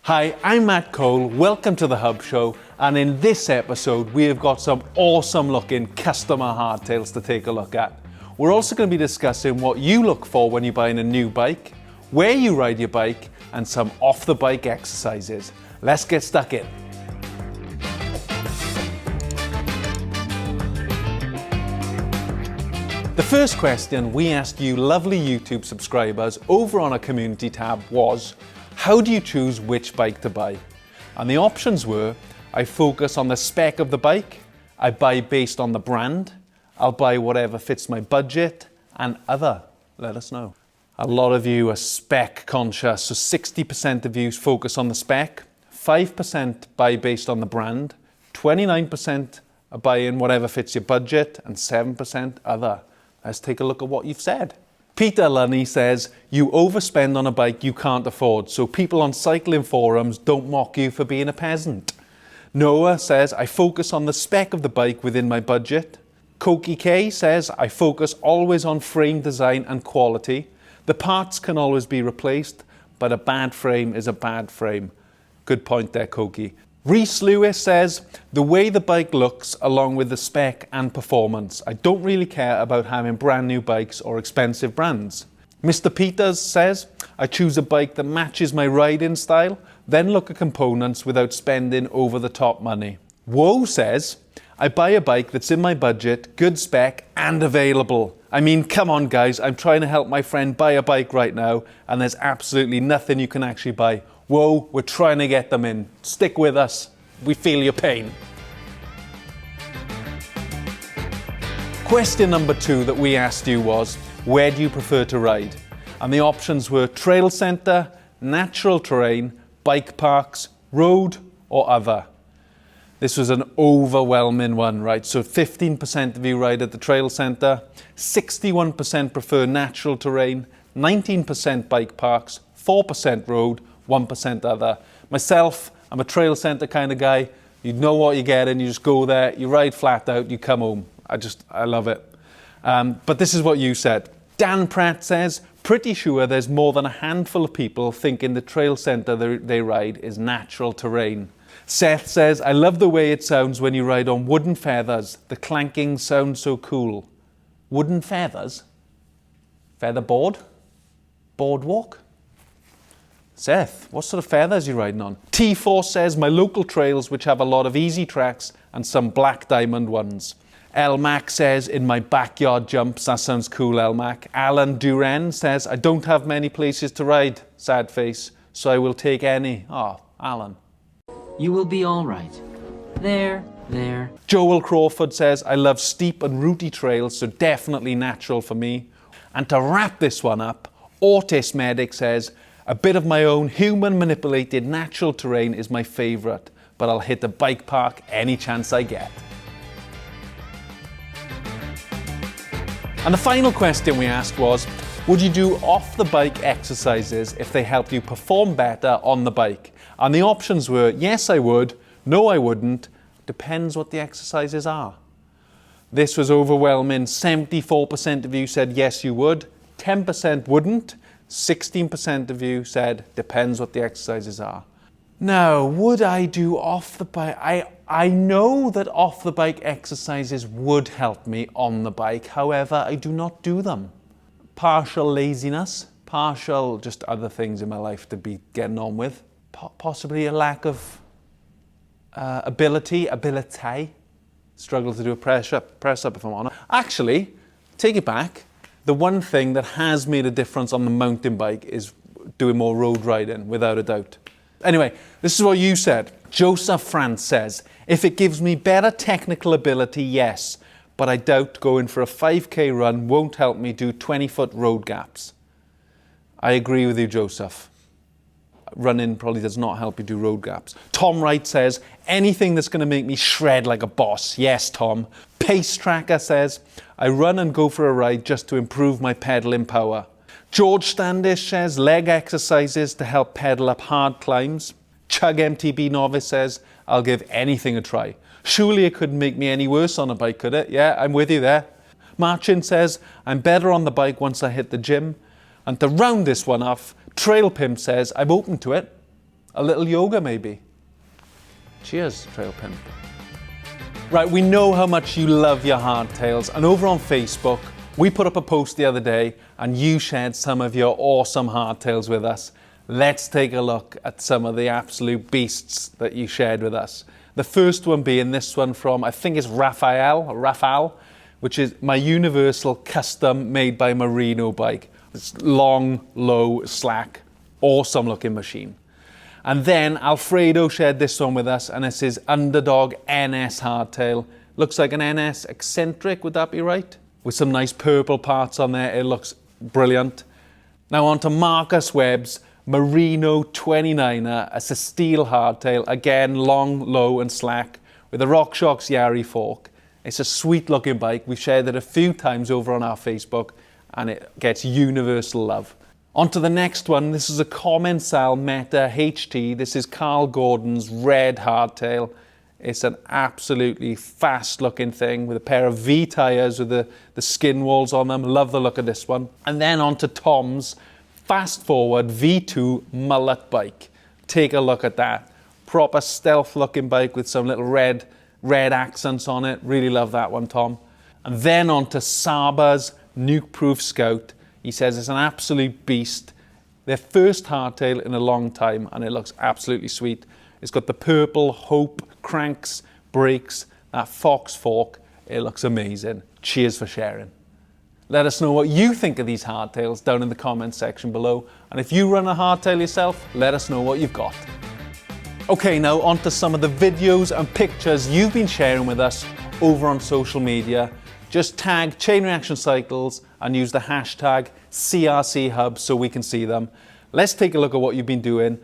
Hi, I'm Matt Cole, welcome to the Hub Show, and in this episode we have got some awesome looking customer hardtails to take a look at. We're also going to be discussing what you look for when you're buying a new bike, where you ride your bike, and some off-the-bike exercises. Let's get stuck in. The first question we asked you lovely YouTube subscribers over on our community tab was, how do you choose which bike to buy? And the options were, I focus on the spec of the bike, I buy based on the brand, I'll buy whatever fits my budget, and other. Let us know. A lot of you are spec conscious, so 60% of you focus on the spec, 5% buy based on the brand, 29% are buying whatever fits your budget, and 7% other. Let's take a look at what you've said. Peter Lunny says, you overspend on a bike you can't afford, so people on cycling forums don't mock you for being a peasant. Noah says, I focus on the spec of the bike within my budget. Koki K says, I focus always on frame design and quality. The parts can always be replaced, but a bad frame is a bad frame. Good point there, Koki. Reese Lewis says, the way the bike looks along with the spec and performance. I don't really care about having brand new bikes or expensive brands. Mr. Peters says, I choose a bike that matches my riding style, then look at components without spending over the top money. Woe says, I buy a bike that's in my budget, good spec and available. I mean, come on guys, I'm trying to help my friend buy a bike right now and there's absolutely nothing you can actually buy. Whoa, we're trying to get them in. Stick with us. We feel your pain. Question number 2 that we asked you was, where do you prefer to ride? And the options were trail centre, natural terrain, bike parks, road or other. This was an overwhelming one, right? So 15% of you ride at the trail centre, 61% prefer natural terrain, 19% bike parks, 4% road, 1% other. Myself, I'm a trail centre kind of guy. You know what you're getting, you just go there, you ride flat out, you come home. I love it. But this is what you said. Dan Pratt says, pretty sure there's more than a handful of people thinking the trail centre they ride is natural terrain. Seth says, I love the way it sounds when you ride on wooden feathers. The clanking sounds so cool. Wooden feathers? Featherboard? Boardwalk? Seth, what sort of feathers are you riding on? T4 says, my local trails which have a lot of easy tracks and some black diamond ones. Elmac says, in my backyard jumps. That sounds cool, Elmac. Alan Duran says, I don't have many places to ride, sad face, so I will take any. Oh, Alan. You will be all right. There. Joel Crawford says, I love steep and rooty trails, so definitely natural for me. And to wrap this one up, Ortis Medic says, a bit of my own human-manipulated natural terrain is my favourite, but I'll hit a bike park any chance I get. And the final question we asked was, would you do off-the-bike exercises if they help you perform better on the bike? And the options were, yes I would, no I wouldn't, depends what the exercises are. This was overwhelming. 74% of you said yes you would, 10% wouldn't, 16% of you said, depends what the exercises are. Now, would I do off the bike? I know that off the bike exercises would help me on the bike. However, I do not do them. Partial laziness, partial just other things in my life to be getting on with. Possibly a lack of ability. Struggle to do a press up if I'm honest. Actually, take it back. The one thing that has made a difference on the mountain bike is doing more road riding, without a doubt. Anyway, this is what you said. Joseph France says, if it gives me better technical ability, yes, but I doubt going for a 5k run won't help me do 20-foot road gaps. I agree with you, Joseph. Running probably does not help you do road gaps. Tom Wright says, anything that's going to make me shred like a boss. Yes, Tom. Pace Tracker says, I run and go for a ride just to improve my pedaling power. George Standish says, leg exercises to help pedal up hard climbs. Chug MTB Novice says, I'll give anything a try. Surely it couldn't make me any worse on a bike, could it? Yeah, I'm with you there. Marchin says, I'm better on the bike once I hit the gym. And to round this one off, Trail Pimp says, I'm open to it. A little yoga maybe. Cheers, Trail Pimp. Right, we know how much you love your hardtails, and over on Facebook, we put up a post the other day and you shared some of your awesome hardtails with us. Let's take a look at some of the absolute beasts that you shared with us. The first one being this one from, I think it's Rafael, which is my universal custom made by Merino bike. It's long, low, slack, awesome looking machine. And then Alfredo shared this one with us, and it's his Underdog NS hardtail. Looks like an NS eccentric, would that be right? With some nice purple parts on there, it looks brilliant. Now on to Marcus Webb's Merino 29er, it's a steel hardtail, again long, low and slack, with a RockShox Yari fork. It's a sweet looking bike, we've shared it a few times over on our Facebook, and it gets universal love. On to the next one, this is a Commensal Meta HT, this is Carl Gordon's red hardtail. It's an absolutely fast looking thing with a pair of V tyres with the skin walls on them. Love the look of this one. And then on to Tom's Fast Forward V2 mullet bike. Take a look at that. Proper stealth looking bike with some little red accents on it. Really love that one, Tom. And then on to Saba's Nuke Proof Scout. He says it's an absolute beast. Their first hardtail in a long time, and it looks absolutely sweet. It's got the purple Hope cranks, brakes, that Fox fork. It looks amazing. Cheers for sharing. Let us know what you think of these hardtails down in the comments section below. And if you run a hardtail yourself, let us know what you've got. Okay, now on to some of the videos and pictures you've been sharing with us over on social media. Just tag Chain Reaction Cycles and use the hashtag CRC Hub so we can see them. Let's take a look at what you've been doing.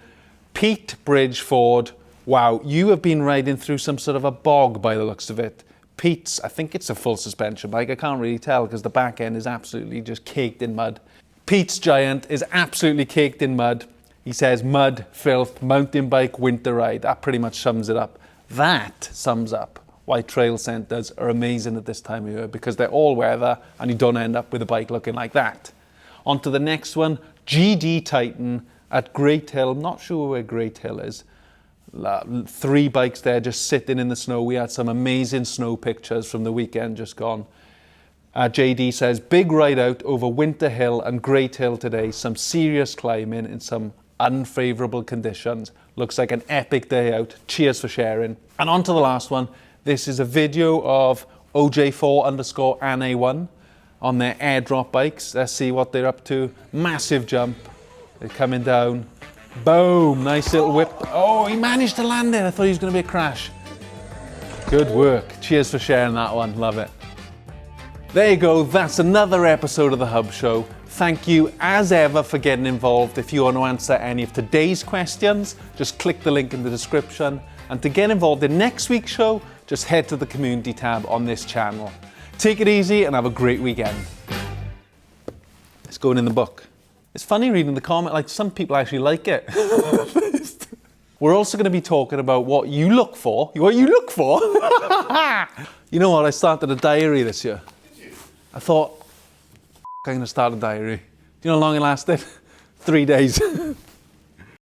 Pete Bridgeford, wow, you have been riding through some sort of a bog by the looks of it. Pete's, I think it's a full suspension bike, I can't really tell because the back end is absolutely just caked in mud. Pete's Giant is absolutely caked in mud. He says mud, filth, mountain bike, winter ride. That pretty much sums it up. That sums up why trail centres are amazing at this time of year, because they're all weather and you don't end up with a bike looking like that. On to the next one, GD Titan at Great Hill. I'm not sure where Great Hill is. 3 bikes there just sitting in the snow. We had some amazing snow pictures from the weekend just gone. JD says, big ride out over Winter Hill and Great Hill today. Some serious climbing in some unfavourable conditions. Looks like an epic day out. Cheers for sharing. And on to the last one. This is a video of OJ4_ANA1 on their airdrop bikes. Let's see what they're up to. Massive jump. They're coming down. Boom, nice little whip. Oh, he managed to land it. I thought he was going to be a crash. Good work. Cheers for sharing that one. Love it. There you go. That's another episode of The Hub Show. Thank you as ever for getting involved. If you want to answer any of today's questions, just click the link in the description. And to get involved in next week's show, just head to the community tab on this channel. Take it easy and have a great weekend. It's going in the book. It's funny reading the comment, like some people actually like it. We're also going to be talking about what you look for. What you look for? You know what, I started a diary this year. Did you? I thought, I'm going to start a diary. Do you know how long it lasted? 3 days.